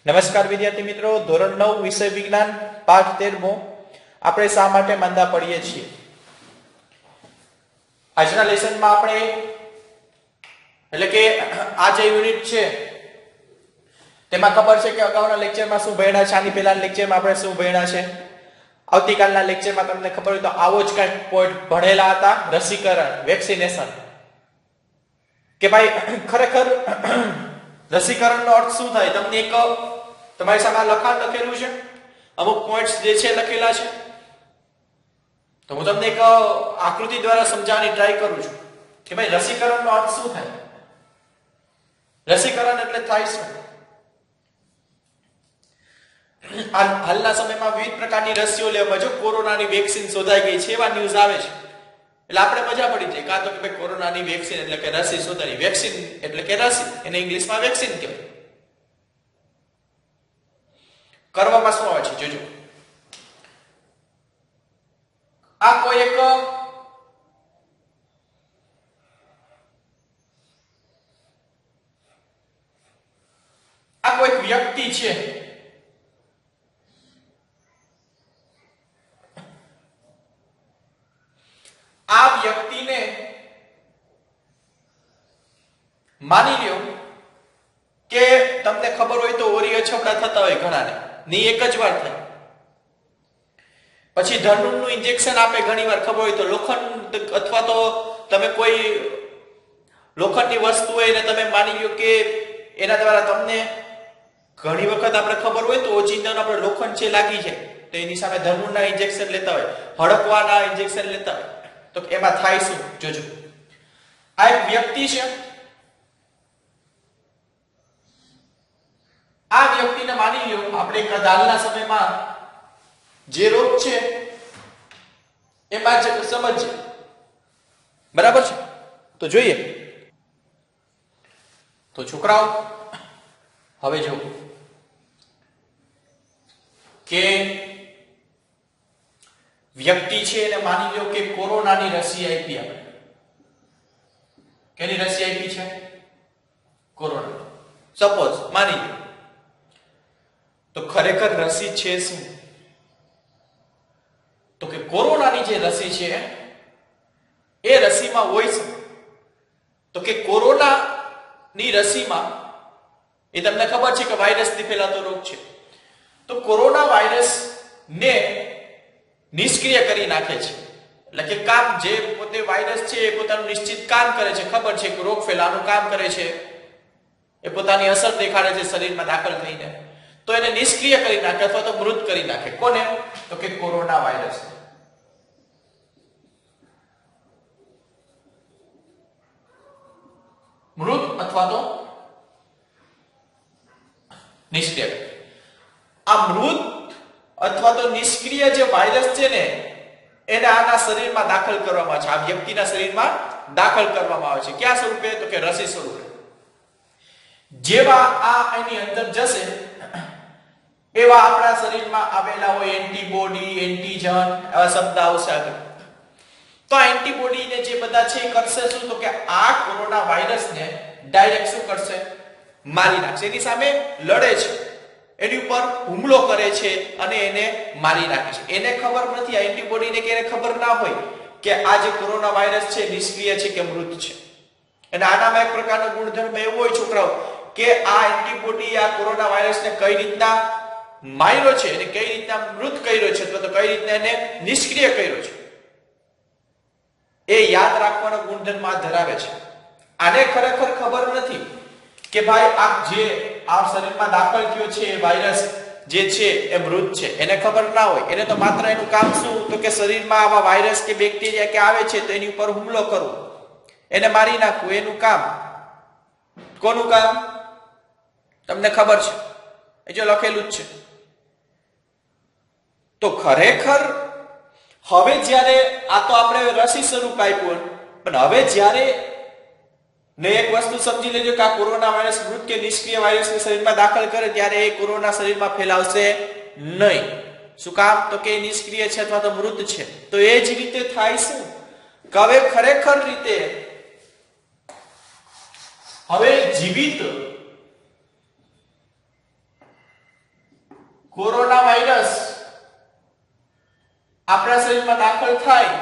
નમસ્કાર વિદ્યાર્થી મિત્રો, ધોરણ 9 વિષય વિજ્ઞાન પાઠ 13મો આપણે શા માટે માંદા પડીએ છીએ. આજના લેસનમાં આપણે એટલે કે આ જે યુનિટ છે તેમાં ખબર છે કે અગાઉના લેક્ચરમાં શું ભણ્યા છે, આની પહેલાના લેક્ચરમાં આપણે શું ભણ્યા છે. આવતીકાલના લેક્ચરમાં તમને ખબર હોય તો આવો જ કંઈક પોઈન્ટ ભણેલા હતા, રસીકરણ, વેક્સિનેશન. કે ભાઈ ખરેખર રસીકરણનો અર્થ શું થાય, તમને એક તમારી સામે લખાણ લખેલું છે, અમુક પોઈન્ટ્સ જે છે લખેલા છે, તો હું તમને એક આકૃતિ દ્વારા સમજાવવાની ટ્રાય કરું છું કે ભાઈ રસીકરણનો અર્થ શું થાય. રસીકરણ એટલે થાય શું? હાલના સમયમાં વિવિધ પ્રકારની રસીઓ લેવામાં, જો કોરોનાની વેક્સિન શોધાઈ ગઈ છે એવા ન્યૂઝ આવે છે, એટલે આપણે મજા પડી જાય. કાં તો કે ભાઈ કોરોનાની વેક્સિન એટલે કે રસી શોધાઈ, વેક્સિન એટલે કે રસી, એને ઇંગ્લિશમાં વેક્સિન કહેવાય. કરવામાં શું આવે છે જોજો. આ કોઈ એક વ્યક્તિ છે, આ વ્યક્તિને માની લ્યો કે તમને ખબર હોય તો ઓરી અછબડા થતા હોય ઘણાને, ની એક જ વાર થાય, પછી ધનુનું ઇન્જેક્શન આપે ઘણીવાર, ખબર હોય તો લોખંડ અથવા તો તમે કોઈ લોખંડની વસ્તુ હોય ને તમે માની લ્યો કે એના દ્વારા તમને ઘણી વખત આપણે ખબર હોય તો ઓચિંતાનો આપણે લોખંડ છે લાગી જાય તો એની સામે ધનુના ઇન્જેક્શન લેતા હોય, હડકવાના ઇન્જેક્શન લેતા હોય, તો એમાં થાય શું જોજો. આ એક વ્યક્તિ છે, આ વ્યક્તિને માની લ્યો આપણે હાલના સમયમાં જે રોગ છે એમાં સમજીએ, બરાબર છે? તો જોઈએ. તો છોકરાઓ હવે જો કે વ્યક્તિ છે એને માની લો કે કોરોનાની રસી આપી, આપણે કેની રસી આપી છે? કોરોના. સપોઝ માની લો, તો ખરેખર રસી છે શું? તો કે કોરોનાની જે રસી છે એ રસીમાં હોય છે, તો કે કોરોનાની રસીમાં એ તમને ખબર છે કે વાયરસથી ફેલાતો રોગ છે, તો કોરોના વાયરસ ને નિષ્ક્રિય કરી નાખે છે. એટલે કે કામ જે પોતે વાયરસ છે એ પોતાનું નિશ્ચિત કામ કરે છે, ખબર છે કે રોગ ફેલાવાનું કામ કરે છે, એ પોતાની અસર દેખાડે છે શરીરમાં દાખલ થઈને, તો એને નિષ્ક્રિય કરી નાખે અથવા તો મૃત કરી નાખે. કોને? તો કે કોરોના વાયરસ. મૃત અથવા તો નિષ્ક્રિય. આ મૃત અથવા તો નિષ્ક્રિય જે વાયરસ છે ને એને આના શરીરમાં દાખલ કરવામાં આવે છે, આ વ્યક્તિના શરીરમાં દાખલ કરવામાં આવે છે. ક્યાં સ્વરૂપે? તો કે રસી સ્વરૂપે. જેવા આ એની અંદર જશે એવા આપણા શરીરમાં આવેલા હોય એન્ટીબોડી, એન્ટીજન, એવા શબ્દ આવશે આગળ. તો આ એન્ટીબોડીને જે બધા છે એ કરશે શું? તો કે આ કોરોના વાયરસને ડાયરેક્ટ શું કરશે? મારી નાખશે. એની સામે લડે છે, એની ઉપર હુમલો કરે છે અને એને મારી નાખે છે. એને ખબર નથી, આ એન્ટીબોડીને કે એને ખબર ના હોય કે આ જે કોરોના વાયરસ છે નિષ્ક્રિય છે કે મૃત છે. અને આનામાં એક પ્રકારનો ગુણધર્મ એવો હોય છોકરાઓ કે આ એન્ટીબોડી આ કોરોના વાયરસને કઈ રીતના માર્યો છે અને કઈ રીતના મૃત કર્યો છે અથવા તો કઈ રીતના એને નિષ્ક્રિય કર્યો છે એ યાદ રાખવાનો ગુણધર્મ આ ધરાવે છે. આને ખરેખર ખબર નથી કે ભાઈ આ જે આ શરીરમાં દાખલ થયો છે એ વાયરસ જે છે એ મૃત છે, એને ખબર ના હોય. એને તો માત્ર એનું કામ શું? તો કે શરીરમાં આવા વાયરસ કે બેક્ટેરિયા કે આવે છે તો એની ઉપર હુમલો કરવો, એને મારી નાખવું, એનું કામ. કોનું કામ? તમને ખબર છે, એ જો લખેલું જ છે. તો ખરેખર હવે જ્યારે આ તો આપણે રસી સ્વરૂપ આપ્યું, પણ હવે જ્યારે ને એક વસ્તુ સમજી લેજો કે આ કોરોના વાયરસ મૃત કે નિષ્ક્રિય વાયરસને શરીરમાં દાખલ કરે ત્યારે એ કોરોના શરીરમાં ફેલાવશે નહીં. શું કામ? તો કે નિષ્ક્રિય છે અથવા તો મૃત છે. તો એ જ રીતે થાય શું? કે હવે ખરેખર રીતે હવે જીવિત કોરોના વાયરસ આપણા શરીરમાં દાખલ થાય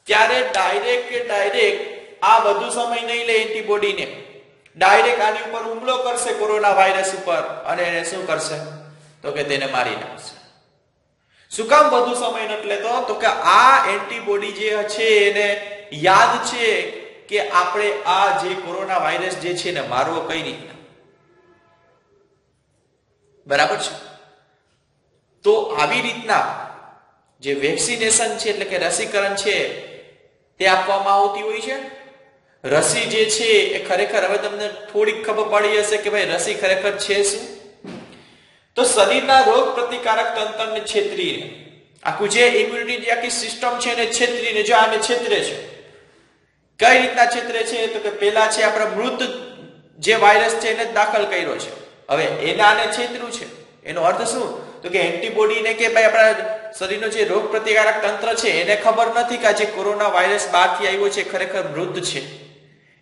ત્યારે ડાયરેક્ટ આ બધું સમય નહીં લે એન્ટીબોડીને, ડાયરેક્ટ આની ઉપર હુમલો કરશે કોરોના વાયરસ ઉપર અને એને શું કરશે તો કે તેને મારી નાખશે. શું કામ બધું સમય નથી લેતો? તો કે આ એન્ટીબોડી જે છે એને યાદ છે કે આપણે આ જે કોરોના વાયરસ જે છે ને મારવો કઈ રીતના. બરાબર છે? તો આવી રીતના જે વેક્સિનેશન છે એટલે કે રસીકરણ છે તે આપવામાં આવતી હોય છે. રસી જે છે એ ખરેખર હવે તમને થોડીક ખબર પડી હશે કે ભાઈ રસી ખરેખર છે શું. તો શરીરના રોગ પ્રતિકારક તંત્રને છેતરીને આખું જે ઇમ્યુનિટી આખી સિસ્ટમ છે એને છેતરીને જો આને છેતરે છે. કઈ રીતના છેતરે છે તો કે પેલા છે આપણે મૃત જે વાયરસ છે એને દાખલ કર્યો છે. હવે એને આને છેતર્યું છે એનો અર્થ શું તો કે એન્ટીબોડીને કે ભાઈ આપણા શરીરનો જે રોગ પ્રતિકારક તંત્ર છે એને ખબર નથી કે આ જે કોરોના વાયરસ બહારથી આવ્યો છે ખરેખર મૃત છે.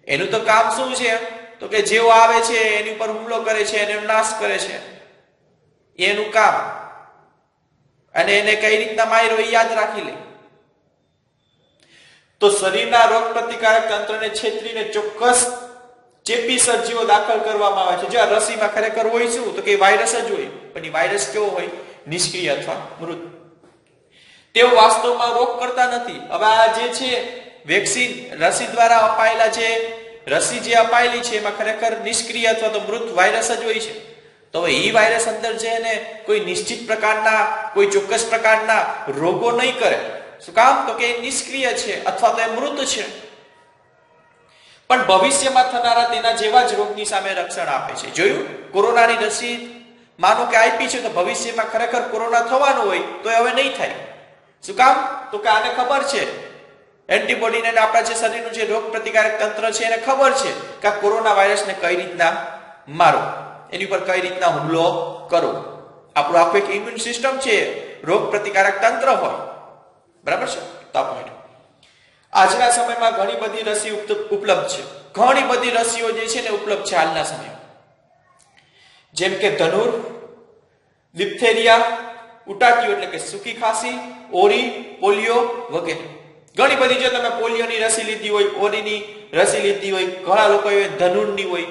એનું તો કામ શું છે તો કે જેવો આવે છે એની ઉપર હુમલો કરે છે એનો નાશ કરે છે, એનું કામ. અને એને કઈ રીતના માર્યો એ યાદ રાખી લે. તો શરીરના રોગ પ્રતિકારક તંત્રને છેતરીને ચોક્કસ ચેપી સજીવો દાખલ કરવામાં આવે છે. જો આ રસીમાં ખરેખર હોય શું તો કે વાયરસ જ હોય, પણ એ વાયરસ કેવો હોય નિષ્ક્રિય અથવા મૃત. તેઓ વાસ્તવમાં રોગ કરતા નથી. હવે આ જે છે વેક્સિન રસી દ્વારા અપાયેલા જે રસી જે અપાયેલી છે એમાં ખરેખર નિષ્ક્રિય અથવા તો મૃત વાયરસ જ હોય છે. તો એ વાયરસ અંદર છે એને કોઈ નિશ્ચિત પ્રકારના કોઈ ચોક્કસ પ્રકારના રોગો નહીં કરે. શું કામ તો કે એ નિષ્ક્રિય છે અથવા તો એ મૃત છે, પણ ભવિષ્યમાં થનારા તેના જેવા જ રોગની સામે રક્ષણ આપે છે. જોયું કોરોનાની રસી માનો કે આપી છે તો ભવિષ્યમાં ખરેખર કોરોના થવાનું હોય તો એ હવે નહીં થાય. શું કામ તો કે આને ખબર છે એન્ટીબોડીને આપણા જે શરીરનું જે રોગ પ્રતિકારક તંત્ર છે એને ખબર છે કે આ કોરોના વાયરસને કઈ રીતના મારો, એની પર કઈ રીતના હુમલો કરો. આપણું આખું એક ઇમ્યુન સિસ્ટમ છે, રોગ પ્રતિકારક તંત્ર હોય. બરાબર છે? તો આ પોઈન્ટ. આજના સમયમાં ઘણી બધી રસી ઉપલબ્ધ છે. ઘણી બધી રસીઓ જે છે ને ઉપલબ્ધ છે હાલના સમયમાં, જેમ કે ધનુર, ડિપ્થેરિયા, ઉટાટિયો એટલે કે સૂકી ખાંસી, ઓરી, પોલિયો વગેરે. ઘણી બધી જો તમે પોલિયોની રસી લીધી હોય, ઓરીની રસી લીધી હોય, ઘણા લોકોએ ધનુરની હોય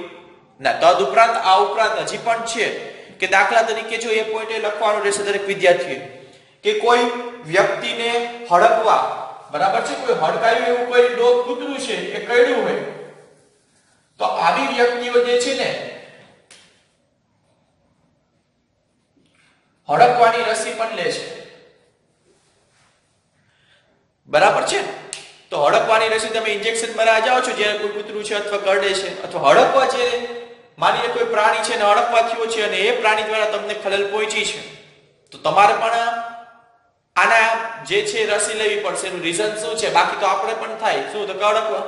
ના. તદ ઉપરાંત આ ઉપરાંત હજી પણ છે કે દાખલા તરીકે જો એ પોઈન્ટે લખવાનું રહેશે દરેક વિદ્યાર્થીએ કે કોઈ વ્યક્તિને હડકવા, બરાબર છે, કોઈ હડકાયું એવું કોઈ ડોગ કૂતરું છે એ કરડ્યું હોય તો આવી વ્યક્તિઓ જે છે ને હડકવાની રસી પણ લે છે. બરાબર છે? તો હડકવાની રસી તમે ઇન્જેક્શન મરાવા જાઓ છો જ્યારે કોઈ કૂતરું છે અથવા કરડે છે અથવા હડકવા છે, માની લો કોઈ પ્રાણી છે ને હડકવા થયો છે અને એ પ્રાણી દ્વારા તમને ખલેલ પહોંચી છે તો તમારે પણ આના જે છે રસી લેવી પડશે. એનું રીઝન શું છે? બાકી તો આપણે પણ થાય શું તો હડકવા,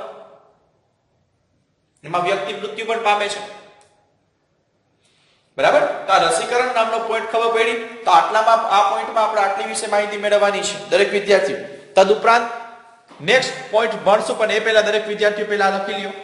એમાં વ્યક્તિ મૃત્યુ પણ પામે છે. બરાબર? તો આ રસીકરણ નામનો પોઈન્ટ ખબર પડી. તો આટલામાં આ પોઈન્ટમાં આપણે આટલી વિશે માહિતી મેળવવાની છે દરેક વિદ્યાર્થી. તદુપરાંત નેક્સ્ટ પોઈન્ટ ભણશું, પણ એ પહેલા દરેક વિદ્યાર્થીઓ પહેલા લખી લ્યો.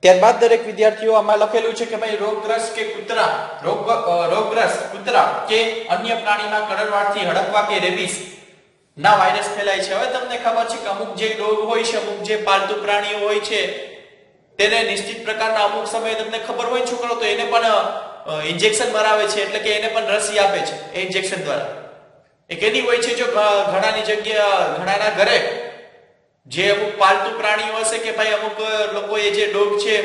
ત્યારબાદ દરેક વિદ્યાર્થીઓ આમાં લખેલું છે કે ભાઈ રોગગ્રસ્ત કે કૂતરા રોગગ્રસ્ત કૂતરા કે અન્ય પ્રાણીમાં કરડવાથી હડકવા કે રેબીસ ના વાયરસ ફેલાય છે. હવે તમને ખબર છે કે અમુક જે ડોગ હોય છે, અમુક જે પાલતુ પ્રાણીઓ હોય છે તેને નિશ્ચિત પ્રકારના અમુક સમયે તમને ખબર હોય છોકરો તો એને પણ ઇન્જેક્શન મરાવે છે, એટલે કે એને પણ રસી આપે છે એ ઇન્જેક્શન દ્વારા. એ કેની હોય છે? જો ઘણાની જગ્યા ઘણાના ઘરે જે અમુક પાલતુ પ્રાણીઓ હશે કે ભાઈ અમુક લોકોએ જે ડોગ છે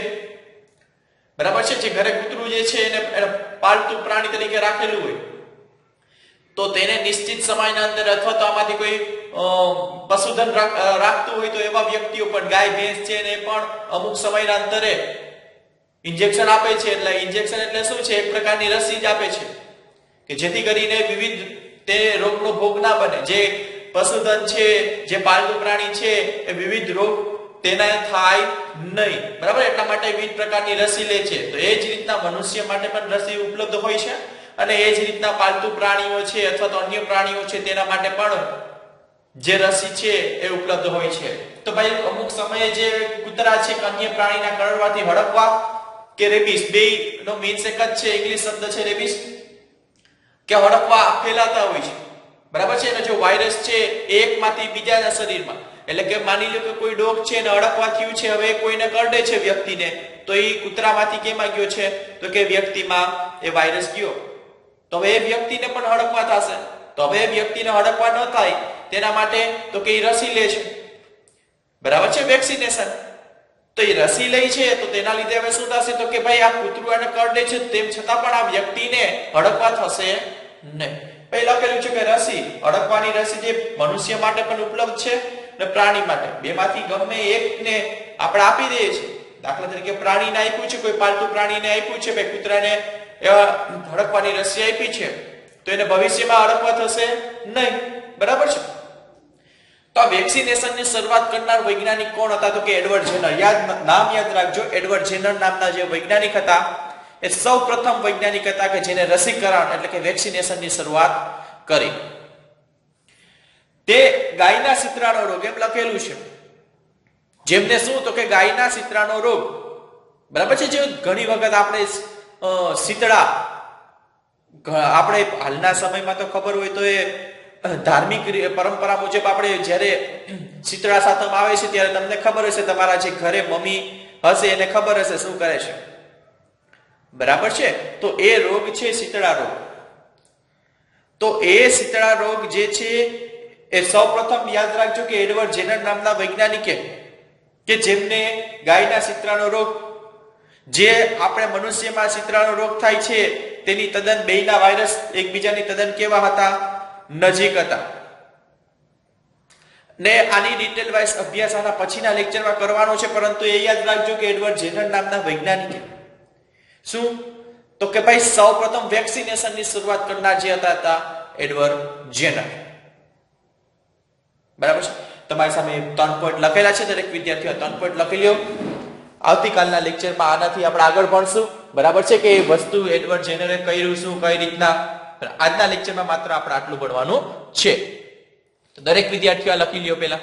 બરાબર છે, જે ઘરે કૂતરું જે છે એને પાલતુ પ્રાણી તરીકે રાખેલું હોય તો તેને નિશ્ચિત સમયના અંદર અથવા તો આમાંથી કોઈ પશુધન રાખતું હોય તો એવા વ્યક્તિઓ પણ ગાય ભેંસ છે ને પણ અમુક સમયના અંતરે ઇન્જેક્શન આપે છે. એટલે ઇન્જેક્શન એટલે શું છે? એક પ્રકારની રસી જ આપે છે કે જેથી કરીને વિવિધ તે રોગનો ભોગ ના બને. જે પશુધન છે, જે પાલતુ પ્રાણી છે એ વિવિધ રોગ તેના થાય નહીં, બરાબર? એટલા માટે વિવિધ પ્રકારની રસી લે છે. તો એ જ રીતના મનુષ્ય માટે પણ રસી ઉપલબ્ધ હોય છે અને એ જ રીતના પાલતુ પ્રાણીઓ છે અથવા તો અન્ય પ્રાણીઓ છે તેના માટે પણ જે રસી છે એ ઉપલબ્ધ હોય છે. તો ભાઈ અમુક સમયે જે કૂતરા છે કે અન્ય પ્રાણીના કરડવાથી હડકવા કે રેબીસ, બે નો મીન્સ એક જ છે, ઇંગ્લિશ શબ્દ છે રેબીસ, કે હડકવા ફેલાતા હોય છે, બરાબર છે. અને જો વાયરસ છે એકમાંથી બીજાના શરીરમાં, એટલે કે માની લો કે કોઈ ડોગ છે ને હડકવા થયું છે, હવે કોઈને કરડે છે વ્યક્તિને, તો એ કૂતરામાંથી કેમાં ગયો છે? તો કે વ્યક્તિમાં એ વાયરસ ગયો. તો હવે એ વ્યક્તિને પણ હડકવા થશે. તો હવે એ વ્યક્તિને હડકવા ન થાય તેના માટે તો કે એ રસી લે છે, બરાબર છે, વેક્સિનેશન. તો એ રસી લઈ છે તો તેના લીધે હવે શું થશે? તો કે ભાઈ આ કૂતરું એને કરડે છે તેમ છતાં પણ આ વ્યક્તિને હડકવા થશે નહીં. પહેલા લખેલું છે કે રસી, હડકવાની રસી જે મનુષ્ય માટે પણ ઉપલબ્ધ છે અને પ્રાણી માટે, બેમાંથી ગમે એકને આપણે આપી દઈએ છીએ. દાખલા તરીકે પ્રાણીને આપ્યું છે, કોઈ પાલતુ પ્રાણીને આપ્યું છે, ભાઈ કૂતરાને હડકવાની રસી આપી છે તો એને ભવિષ્યમાં હડકવા થશે નહીં, બરાબર છે. તો આ વેક્સિનેશનની શરૂઆત કરનાર વૈજ્ઞાનિક કોણ હતા? તો કે એડવર્ડ જેનર. નામ યાદ રાખજો, એડવર્ડ જેનર નામના જે વૈજ્ઞાનિક હતા એ સૌપ્રથમ વૈજ્ઞાનિક હતા કે જેને રસીકરણ એટલે કે વેક્સિનેશનની શરૂઆત કરી. તે ગાયના શીતળાનો રોગ એમ લખેલું છે, જેમને શું? તો કે ગાયના શીતળાનો રોગ, બરાબર છે. જે ઘણી વખત આપણે શીતળા, આપણે હાલના સમયમાં તો ખબર હોય તો એ ધાર્મિક પરંપરા મુજબ આપણે જ્યારે શીતળા સાતમ આવે છે ત્યારે તમને ખબર હશે, તમારા જે ઘરે મમ્મી હશે એને ખબર હશે શું કરે છે, બરાબર છે. તો એ રોગ છે શીતળા રોગ. તો એ શીતળા રોગ જે છે એ સૌપ્રથમ યાદ રાખજો કે એડવર્ડ જેનર નામના વૈજ્ઞાનિકે, કે જેમને ગાયના શીતળાનો રોગ, જે આપણે મનુષ્યમાં શીતળાનો રોગ થાય છે તેની તદ્દન બેયના વાયરસ એકબીજાની તદ્દન કેવા હતા? નજીક હતા. ને આની ડિટેલ વાઇઝ અભ્યાસ આના પછીના લેક્ચરમાં કરવાનો છે, પરંતુ એ યાદ રાખજો કે એડવર્ડ જેનર નામના વૈજ્ઞાનિકે શું? તો કે ભાઈ સૌપ્રથમ વેક્સિનેશનની શરૂઆત કરનાર જે હતા એડવર્ડ જેનર, બરાબર છે. તમારી સામે 3 પોઈન્ટ લખેલા છે, દરેક વિદ્યાર્થીઓ 3 પોઈન્ટ લખી લ્યો. આવતીકાલના લેક્ચરમાં આનાથી આપણે આગળ ભણશું, બરાબર છે, કે એ વસ્તુ એડવર્ડ જેનરે કર્યું શું, કઈ રીતના. આજના લેક્ચરમાં માત્ર આપણે આટલું ભણવાનું છે. તો દરેક વિદ્યાર્થીઓ લખી લ્યો પહેલા.